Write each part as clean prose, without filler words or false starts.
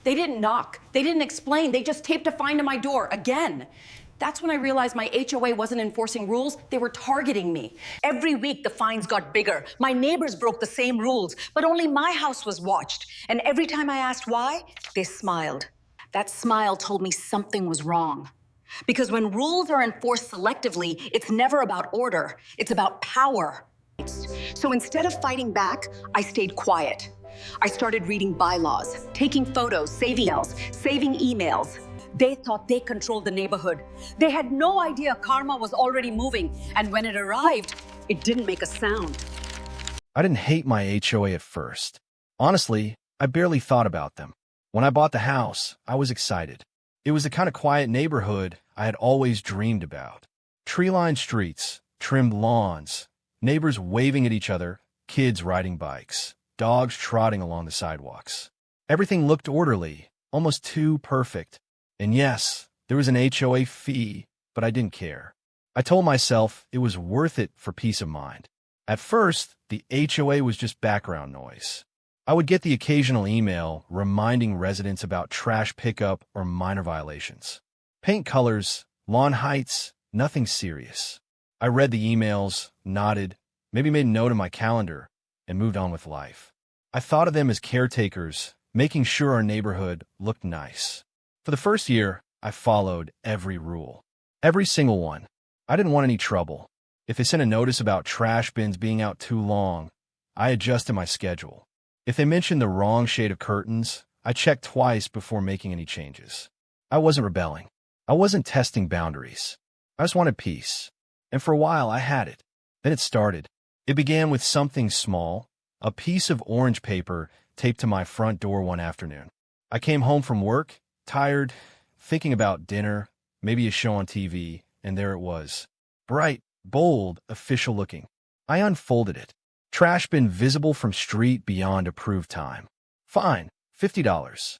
They didn't knock. They didn't explain. They just taped a fine to my door again. That's when I realized my HOA wasn't enforcing rules. They were targeting me. Every week, the fines got bigger. My neighbors broke the same rules, but only my house was watched. And every time I asked why, they smiled. That smile told me something was wrong. Because when rules are enforced selectively, it's never about order. It's about power. So instead of fighting back, I stayed quiet. I started reading bylaws, taking photos, saving emails. They thought they controlled the neighborhood. They had no idea karma was already moving, and when it arrived, it didn't make a sound. I didn't hate my HOA at first. Honestly, I barely thought about them. When I bought the house, I was excited. It was the kind of quiet neighborhood I had always dreamed about. Tree-lined streets, trimmed lawns, neighbors waving at each other, kids riding bikes, dogs trotting along the sidewalks. Everything looked orderly, almost too perfect. And yes, there was an HOA fee, but I didn't care. I told myself it was worth it for peace of mind. At first, the HOA was just background noise. I would get the occasional email reminding residents about trash pickup or minor violations. Paint colors, lawn heights, nothing serious. I read the emails, nodded, maybe made a note in my calendar, and moved on with life. I thought of them as caretakers, making sure our neighborhood looked nice. For the first year, I followed every rule. Every single one. I didn't want any trouble. If they sent a notice about trash bins being out too long, I adjusted my schedule. If they mentioned the wrong shade of curtains, I checked twice before making any changes. I wasn't rebelling. I wasn't testing boundaries. I just wanted peace. And for a while, I had it. Then it started. It began with something small, a piece of orange paper taped to my front door one afternoon. I came home from work, tired, thinking about dinner, maybe a show on TV, and there it was. Bright, bold, official looking. I unfolded it. Trash bin visible from street beyond approved time. Fine, $50.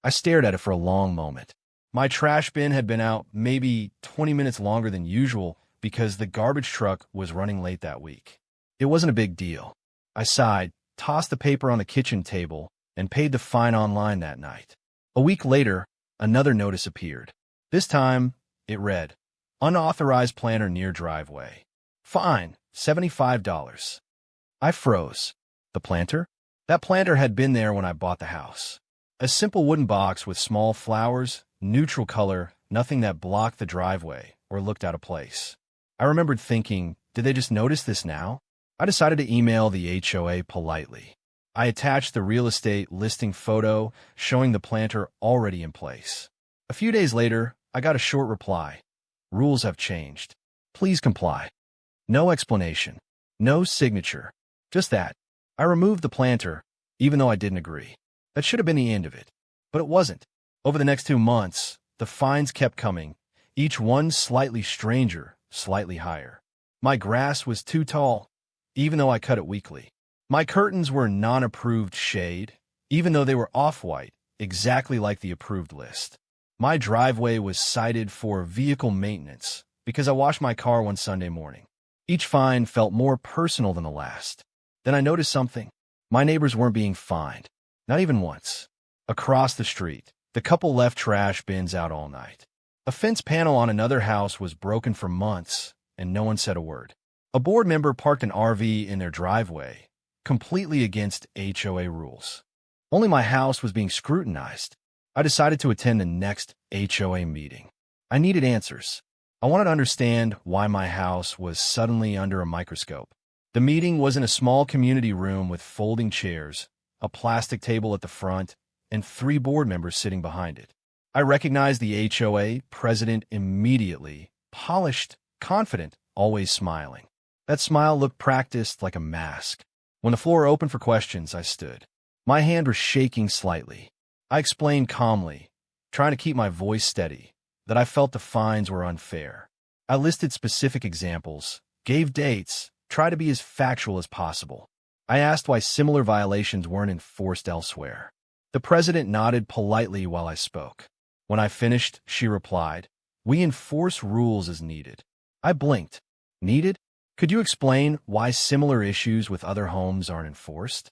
I stared at it for a long moment. My trash bin had been out maybe 20 minutes longer than usual because the garbage truck was running late that week. It wasn't a big deal. I sighed, tossed the paper on the kitchen table, and paid the fine online that night. A week later, another notice appeared. This time, it read, "Unauthorized planter near driveway. Fine, $75. I froze. The planter? That planter had been there when I bought the house. A simple wooden box with small flowers, neutral color, nothing that blocked the driveway or looked out of place. I remembered thinking, did they just notice this now? I decided to email the HOA politely. I attached the real estate listing photo showing the planter already in place. A few days later, I got a short reply. Rules have changed. Please comply. No explanation. No signature. Just that. I removed the planter, even though I didn't agree. That should have been the end of it. But it wasn't. Over the next 2 months, the fines kept coming, each one slightly stranger, slightly higher. My grass was too tall, even though I cut it weekly. My curtains were non-approved shade, even though they were off-white, exactly like the approved list. My driveway was cited for vehicle maintenance because I washed my car one Sunday morning. Each fine felt more personal than the last. Then I noticed something. My neighbors weren't being fined, not even once. Across the street, the couple left trash bins out all night. A fence panel on another house was broken for months, and no one said a word. A board member parked an RV in their driveway, completely against HOA rules. Only my house was being scrutinized. I decided to attend the next HOA meeting. I needed answers. I wanted to understand why my house was suddenly under a microscope. The meeting was in a small community room with folding chairs, a plastic table at the front, and 3 board members sitting behind it. I recognized the HOA president immediately, polished, confident, always smiling. That smile looked practiced like a mask. When the floor opened for questions, I stood. My hand was shaking slightly. I explained calmly, trying to keep my voice steady, that I felt the fines were unfair. I listed specific examples, gave dates, tried to be as factual as possible. I asked why similar violations weren't enforced elsewhere. The president nodded politely while I spoke. When I finished, she replied, "We enforce rules as needed." I blinked. Needed? Could you explain why similar issues with other homes aren't enforced?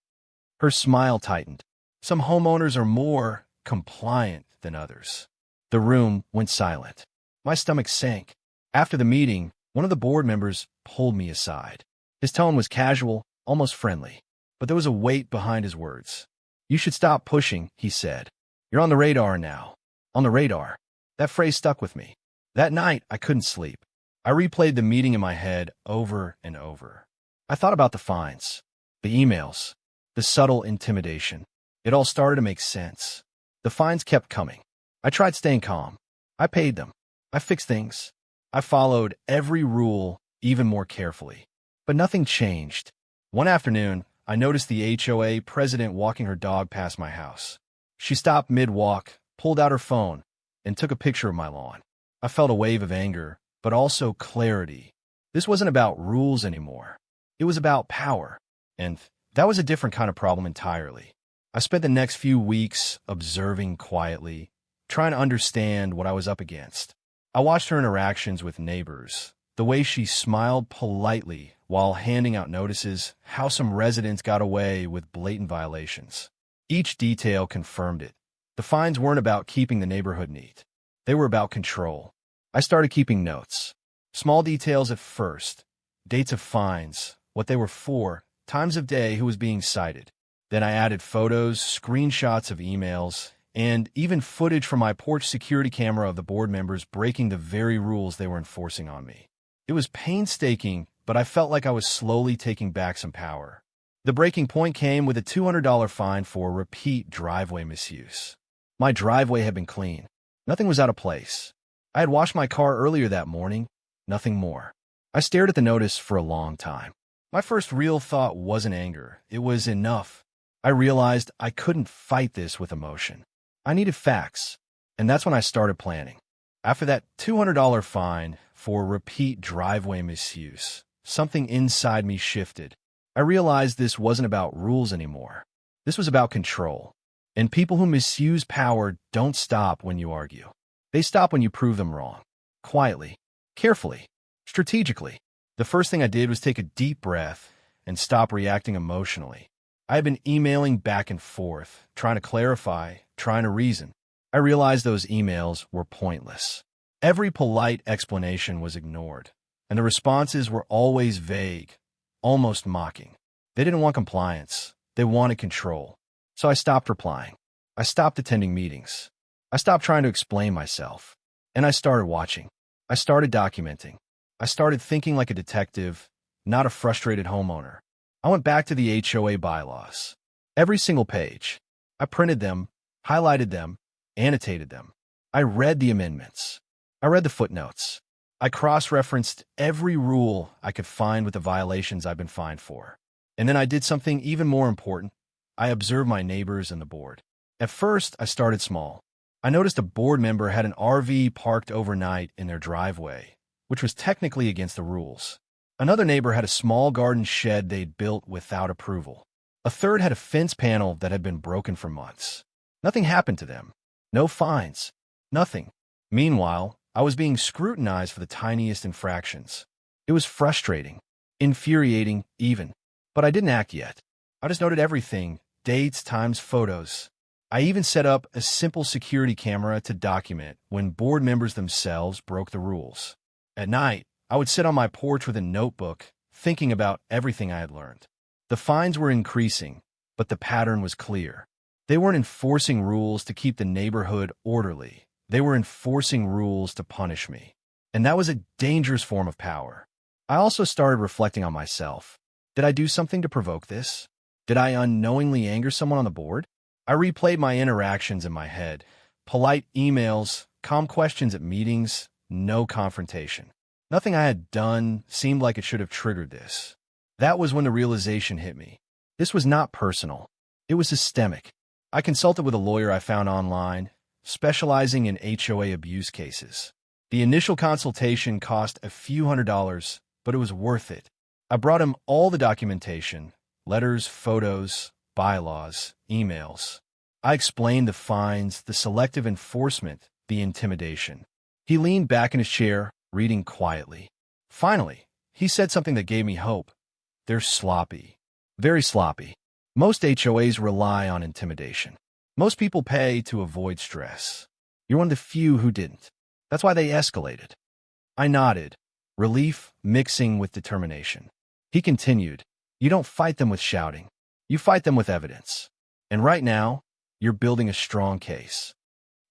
Her smile tightened. Some homeowners are more compliant than others. The room went silent. My stomach sank. After the meeting, one of the board members pulled me aside. His tone was casual, almost friendly, but there was a weight behind his words. "You should stop pushing," he said. "You're on the radar now." On the radar. That phrase stuck with me. That night, I couldn't sleep. I replayed the meeting in my head over and over. I thought about the fines, the emails, the subtle intimidation. It all started to make sense. The fines kept coming. I tried staying calm. I paid them. I fixed things. I followed every rule even more carefully. But nothing changed. One afternoon, I noticed the HOA president walking her dog past my house. She stopped mid-walk, pulled out her phone, and took a picture of my lawn. I felt a wave of anger, but also clarity. This wasn't about rules anymore. It was about power. And that was a different kind of problem entirely. I spent the next few weeks observing quietly, trying to understand what I was up against. I watched her interactions with neighbors, the way she smiled politely while handing out notices, how some residents got away with blatant violations. Each detail confirmed it. The fines weren't about keeping the neighborhood neat. They were about control. I started keeping notes. Small details at first. Dates of fines, what they were for, times of day, who was being cited. Then I added photos, screenshots of emails, and even footage from my porch security camera of the board members breaking the very rules they were enforcing on me. It was painstaking, but I felt like I was slowly taking back some power. The breaking point came with a $200 fine for repeat driveway misuse. My driveway had been clean. Nothing was out of place. I had washed my car earlier that morning. Nothing more. I stared at the notice for a long time. My first real thought wasn't anger. It was enough. I realized I couldn't fight this with emotion. I needed facts, and that's when I started planning. After that $200 fine for repeat driveway misuse, something inside me shifted. I realized this wasn't about rules anymore. This was about control. And people who misuse power don't stop when you argue. They stop when you prove them wrong. Quietly, carefully, strategically. The first thing I did was take a deep breath and stop reacting emotionally. I had been emailing back and forth, trying to clarify, trying to reason. I realized those emails were pointless. Every polite explanation was ignored, and the responses were always vague, almost mocking. They didn't want compliance. They wanted control. So I stopped replying. I stopped attending meetings. I stopped trying to explain myself. And I started watching. I started documenting. I started thinking like a detective, not a frustrated homeowner. I went back to the HOA bylaws. Every single page. I printed them, highlighted them, annotated them. I read the amendments. I read the footnotes. I cross-referenced every rule I could find with the violations I've been fined for. And then I did something even more important. I observed my neighbors and the board. At first, I started small. I noticed a board member had an RV parked overnight in their driveway, which was technically against the rules. Another neighbor had a small garden shed they'd built without approval. A third had a fence panel that had been broken for months. Nothing happened to them. No fines. Nothing. Meanwhile, I was being scrutinized for the tiniest infractions. It was frustrating, infuriating even. But I didn't act yet. I just noted everything, dates, times, photos. I even set up a simple security camera to document when board members themselves broke the rules. At night, I would sit on my porch with a notebook, thinking about everything I had learned. The fines were increasing, but the pattern was clear. They weren't enforcing rules to keep the neighborhood orderly. They were enforcing rules to punish me. And that was a dangerous form of power. I also started reflecting on myself. Did I do something to provoke this? Did I unknowingly anger someone on the board? I replayed my interactions in my head. Polite emails, calm questions at meetings, no confrontation. Nothing I had done seemed like it should have triggered this. That was when the realization hit me. This was not personal. It was systemic. I consulted with a lawyer I found online, specializing in HOA abuse cases. The initial consultation cost a few $100s, but it was worth it. I brought him all the documentation, letters, photos, bylaws, emails. I explained the fines, the selective enforcement, the intimidation. He leaned back in his chair, reading quietly. Finally, he said something that gave me hope. They're sloppy. Very sloppy. Most HOAs rely on intimidation. Most people pay to avoid stress. You're one of the few who didn't. That's why they escalated. I nodded, relief mixing with determination. He continued, "You don't fight them with shouting. You fight them with evidence. And right now, you're building a strong case."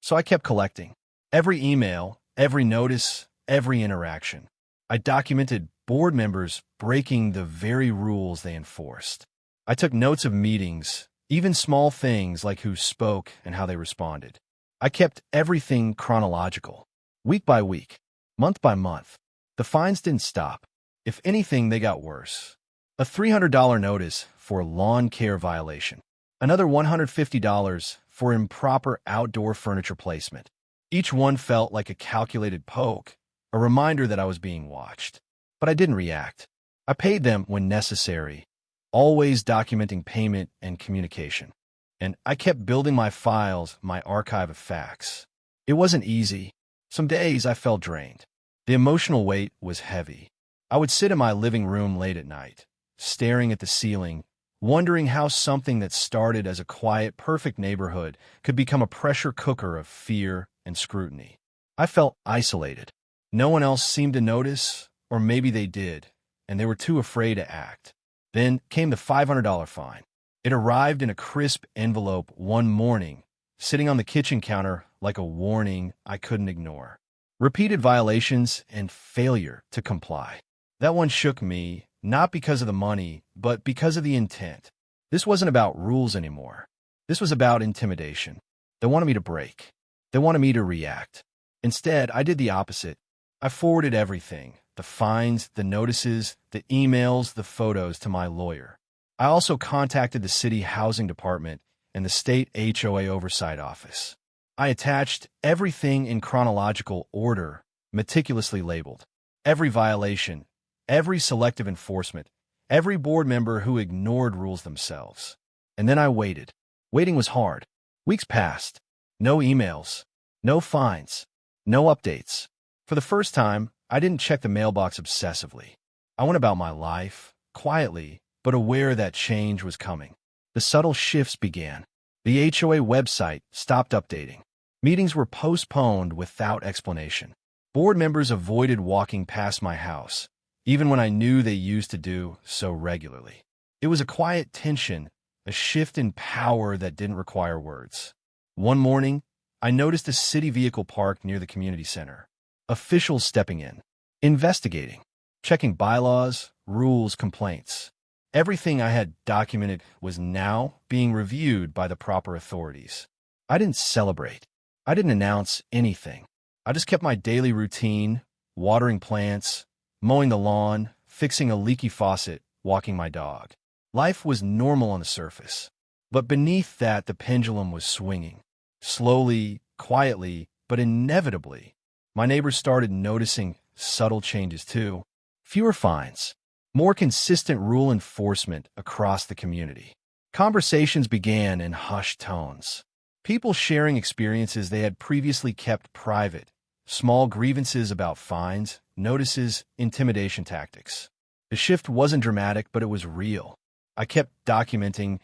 So I kept collecting. Every email, every notice, every interaction. I documented board members breaking the very rules they enforced. I took notes of meetings, even small things like who spoke and how they responded. I kept everything chronological, week by week, month by month. The fines didn't stop. If anything, they got worse. A $300 notice for lawn care violation. Another $150 for improper outdoor furniture placement. Each one felt like a calculated poke, a reminder that I was being watched. But I didn't react. I paid them when necessary, always documenting payment and communication. And I kept building my files, my archive of facts. It wasn't easy. Some days I felt drained. The emotional weight was heavy. I would sit in my living room late at night, staring at the ceiling, wondering how something that started as a quiet, perfect neighborhood could become a pressure cooker of fear and scrutiny. I felt isolated. No one else seemed to notice, or maybe they did, and they were too afraid to act. Then came the $500 fine. It arrived in a crisp envelope one morning, sitting on the kitchen counter like a warning I couldn't ignore. Repeated violations and failure to comply. That one shook me, not because of the money, but because of the intent. This wasn't about rules anymore. This was about intimidation. They wanted me to break. They wanted me to react. Instead, I did the opposite. I forwarded everything, the fines, the notices, the emails, the photos to my lawyer. I also contacted the city housing department and the state HOA oversight office. I attached everything in chronological order, meticulously labeled. Every violation, every selective enforcement, every board member who ignored rules themselves. And then I waited. Waiting was hard. Weeks passed. No emails. No fines. No updates. For the first time, I didn't check the mailbox obsessively. I went about my life, quietly, but aware that change was coming. The subtle shifts began. The HOA website stopped updating. Meetings were postponed without explanation. Board members avoided walking past my house, even when I knew they used to do so regularly. It was a quiet tension, a shift in power that didn't require words. One morning, I noticed a city vehicle parked near the community center. Officials stepping in, investigating, checking bylaws, rules, complaints. Everything I had documented was now being reviewed by the proper authorities. I didn't celebrate. I didn't announce anything. I just kept my daily routine, watering plants, mowing the lawn, fixing a leaky faucet, walking my dog. Life was normal on the surface. But beneath that, the pendulum was swinging. Slowly, quietly, but inevitably. My neighbors started noticing subtle changes too. Fewer fines. More consistent rule enforcement across the community. Conversations began in hushed tones. People sharing experiences they had previously kept private. Small grievances about fines, notices, intimidation tactics. The shift wasn't dramatic, but it was real. I kept documenting,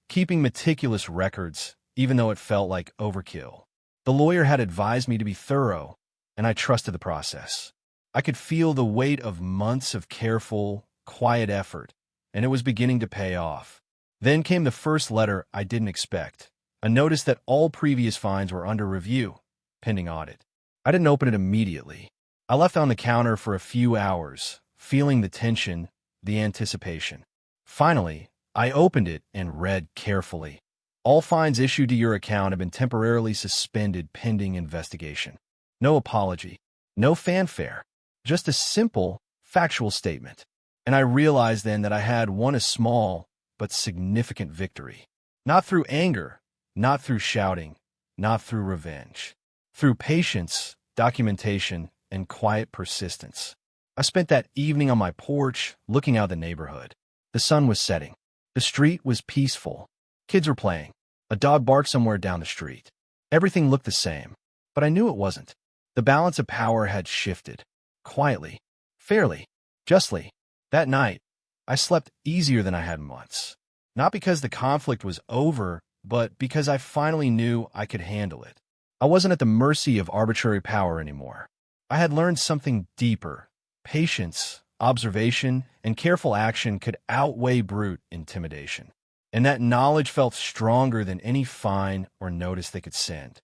keeping meticulous records, even though it felt like overkill. The lawyer had advised me to be thorough, and I trusted the process. I could feel the weight of months of careful, quiet effort, and it was beginning to pay off. Then came the first letter I didn't expect, a notice that all previous fines were under review, pending audit. I didn't open it immediately. I left it on the counter for a few hours, feeling the tension, the anticipation. Finally, I opened it and read carefully. All fines issued to your account have been temporarily suspended pending investigation. No apology, no fanfare, just a simple, factual statement. And I realized then that I had won a small but significant victory. Not through anger, not through shouting, not through revenge. Through patience, documentation, and quiet persistence. I spent that evening on my porch, looking out the neighborhood. The sun was setting. The street was peaceful. Kids were playing. A dog barked somewhere down the street. Everything looked the same, but I knew it wasn't. The balance of power had shifted. Quietly, fairly, justly. That night, I slept easier than I had in months. Not because the conflict was over, but because I finally knew I could handle it. I wasn't at the mercy of arbitrary power anymore. I had learned something deeper. Patience, observation, and careful action could outweigh brute intimidation. And that knowledge felt stronger than any fine or notice they could send.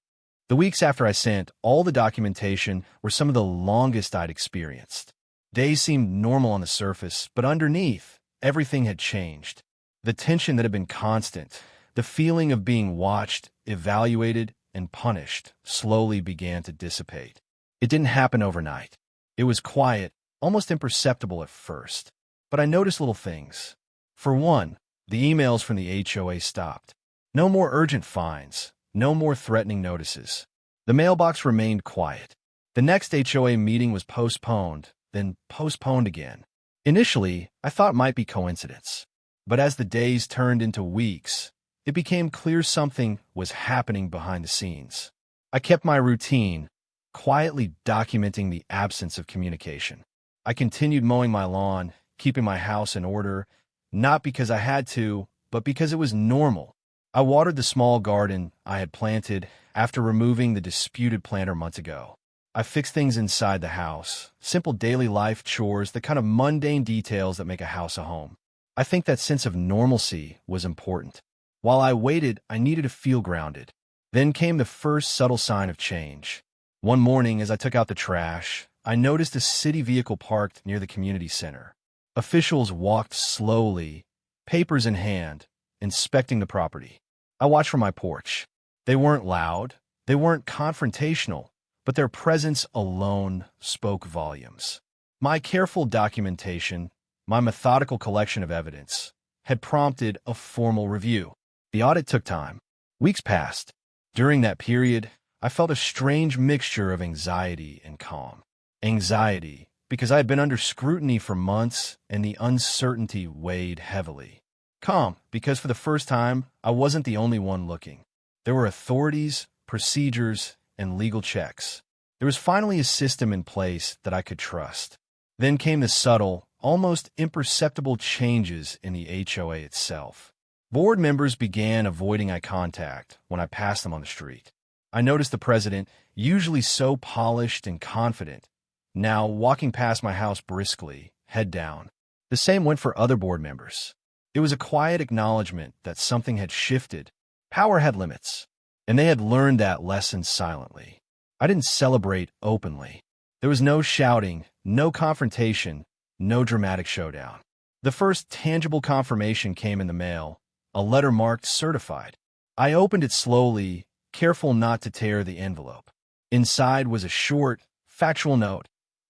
The weeks after I sent all the documentation were some of the longest I'd experienced. Days seemed normal on the surface, but underneath, everything had changed. The tension that had been constant, the feeling of being watched, evaluated, and punished slowly began to dissipate. It didn't happen overnight. It was quiet, almost imperceptible at first. But I noticed little things. For one, the emails from the HOA stopped. No more urgent fines, no more threatening notices. The mailbox remained quiet. The next HOA meeting was postponed, then postponed again. Initially, I thought it might be coincidence. But as the days turned into weeks, it became clear something was happening behind the scenes. I kept my routine, quietly documenting the absence of communication. I continued mowing my lawn, keeping my house in order, not because I had to, but because it was normal. I watered the small garden I had planted after removing the disputed planter months ago. I fixed things inside the house, simple daily life chores, the kind of mundane details that make a house a home. I think that sense of normalcy was important. While I waited, I needed to feel grounded. Then came the first subtle sign of change. One morning, as I took out the trash, I noticed a city vehicle parked near the community center. Officials walked slowly, papers in hand, inspecting the property. I watched from my porch. They weren't loud, they weren't confrontational, but their presence alone spoke volumes. My careful documentation, my methodical collection of evidence, had prompted a formal review. The audit took time. Weeks passed. During that period, I felt a strange mixture of anxiety and calm. Anxiety, because I had been under scrutiny for months and the uncertainty weighed heavily. Calm, because for the first time, I wasn't the only one looking. There were authorities, procedures, and legal checks. There was finally a system in place that I could trust. Then came the subtle, almost imperceptible changes in the HOA itself. Board members began avoiding eye contact when I passed them on the street. I noticed the president, usually so polished and confident, now walking past my house briskly, head down. The same went for other board members. It was a quiet acknowledgement that something had shifted. Power had limits, and they had learned that lesson silently. I didn't celebrate openly. There was no shouting, no confrontation, no dramatic showdown. The first tangible confirmation came in the mail, a letter marked certified. I opened it slowly, careful not to tear the envelope. Inside was a short, factual note.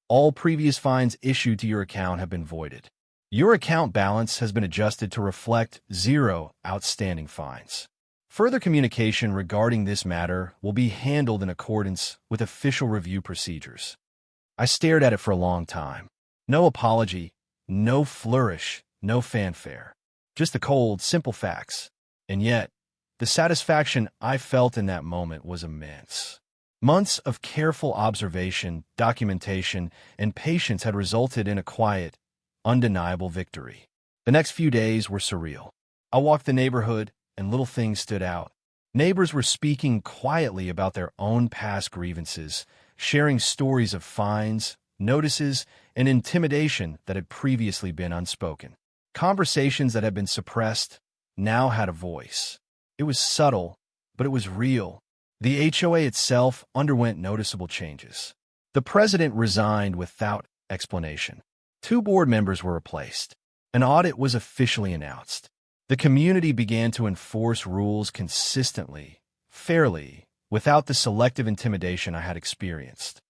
All previous fines issued to your account have been voided. Your account balance has been adjusted to reflect 0 outstanding fines. Further communication regarding this matter will be handled in accordance with official review procedures. I stared at it for a long time. No apology, no flourish, no fanfare. Just the cold, simple facts. And yet, the satisfaction I felt in that moment was immense. Months of careful observation, documentation, and patience had resulted in a quiet, undeniable victory. The next few days were surreal. I walked the neighborhood, and little things stood out. Neighbors were speaking quietly about their own past grievances, sharing stories of fines, notices, and intimidation that had previously been unspoken. Conversations that had been suppressed now had a voice. It was subtle, but it was real. The HOA itself underwent noticeable changes. The president resigned without explanation. 2 board members were replaced. An audit was officially announced. The community began to enforce rules consistently, fairly, without the selective intimidation I had experienced.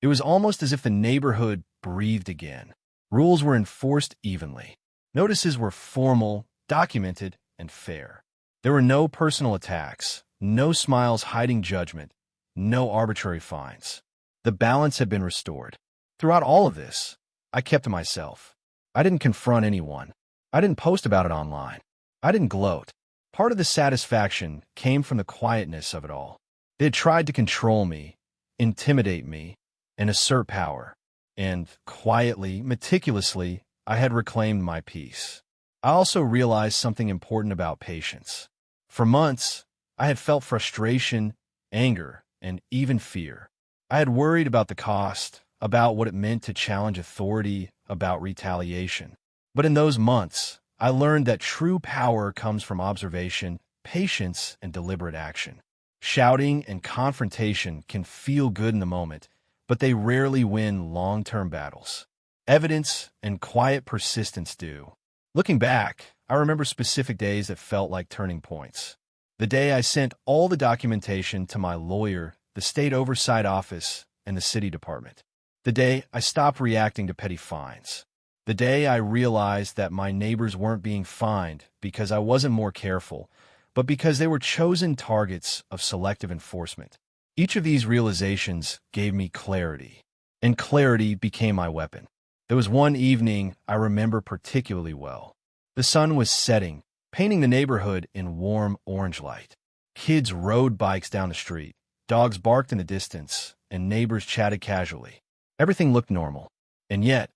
It was almost as if the neighborhood breathed again. Rules were enforced evenly. Notices were formal, documented, and fair. There were no personal attacks, no smiles hiding judgment, no arbitrary fines. The balance had been restored. Throughout all of this, I kept to myself. I didn't confront anyone. I didn't post about it online. I didn't gloat. Part of the satisfaction came from the quietness of it all. They had tried to control me, intimidate me, and assert power. And quietly, meticulously, I had reclaimed my peace. I also realized something important about patience. For months, I had felt frustration, anger, and even fear. I had worried about the cost, about what it meant to challenge authority, about retaliation. But in those months, I learned that true power comes from observation, patience, and deliberate action. Shouting and confrontation can feel good in the moment, but they rarely win long-term battles. Evidence and quiet persistence do. Looking back, I remember specific days that felt like turning points. The day I sent all the documentation to my lawyer, the state oversight office, and the city department. The day I stopped reacting to petty fines. The day I realized that my neighbors weren't being fined because I wasn't more careful, but because they were chosen targets of selective enforcement. Each of these realizations gave me clarity, and clarity became my weapon. There was one evening I remember particularly well. The sun was setting, painting the neighborhood in warm orange light. Kids rode bikes down the street, dogs barked in the distance, and neighbors chatted casually. Everything looked normal, and yet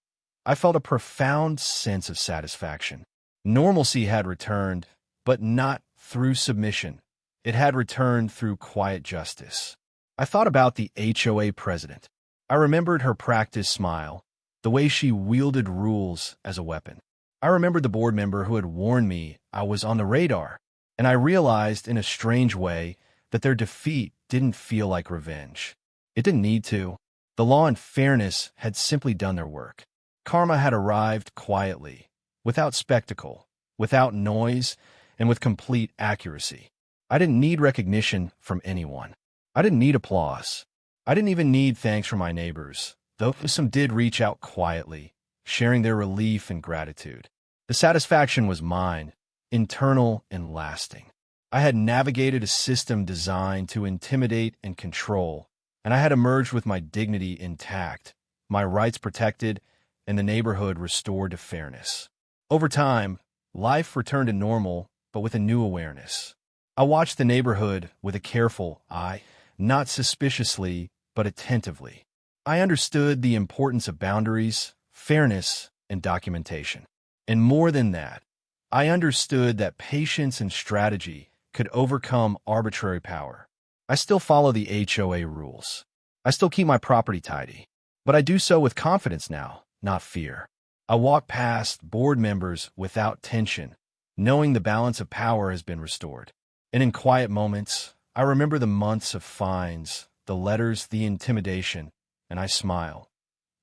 I felt a profound sense of satisfaction. Normalcy had returned, but not through submission. It had returned through quiet justice. I thought about the HOA president. I remembered her practiced smile, the way she wielded rules as a weapon. I remembered the board member who had warned me I was on the radar, and I realized in a strange way that their defeat didn't feel like revenge. It didn't need to. The law and fairness had simply done their work. Karma had arrived quietly, without spectacle, without noise, and with complete accuracy. I didn't need recognition from anyone. I didn't need applause. I didn't even need thanks from my neighbors, though some did reach out quietly, sharing their relief and gratitude. The satisfaction was mine, internal and lasting. I had navigated a system designed to intimidate and control, and I had emerged with my dignity intact, my rights protected, and the neighborhood restored to fairness. Over time, life returned to normal, but with a new awareness. I watched the neighborhood with a careful eye, not suspiciously, but attentively. I understood the importance of boundaries, fairness, and documentation. And more than that, I understood that patience and strategy could overcome arbitrary power. I still follow the HOA rules. I still keep my property tidy, but I do so with confidence now, not fear. I walk past board members without tension, knowing the balance of power has been restored. And in quiet moments, I remember the months of fines, the letters, the intimidation, and I smile.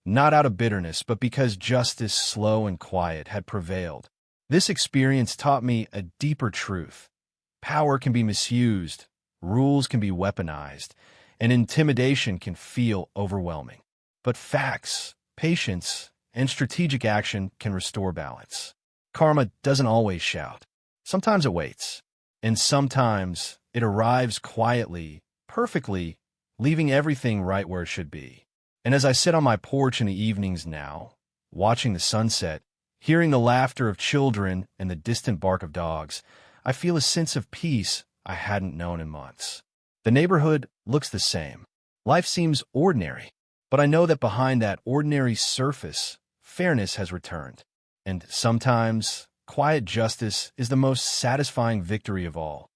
Not out of bitterness, but because justice, slow and quiet, had prevailed. This experience taught me a deeper truth. Power can be misused, rules can be weaponized, and intimidation can feel overwhelming. But facts, patience, and strategic action can restore balance. Karma doesn't always shout. Sometimes it waits. And sometimes it arrives quietly, perfectly, leaving everything right where it should be. And as I sit on my porch in the evenings now, watching the sunset, hearing the laughter of children and the distant bark of dogs, I feel a sense of peace I hadn't known in months. The neighborhood looks the same. Life seems ordinary, but I know that behind that ordinary surface, fairness has returned. And sometimes, quiet justice is the most satisfying victory of all.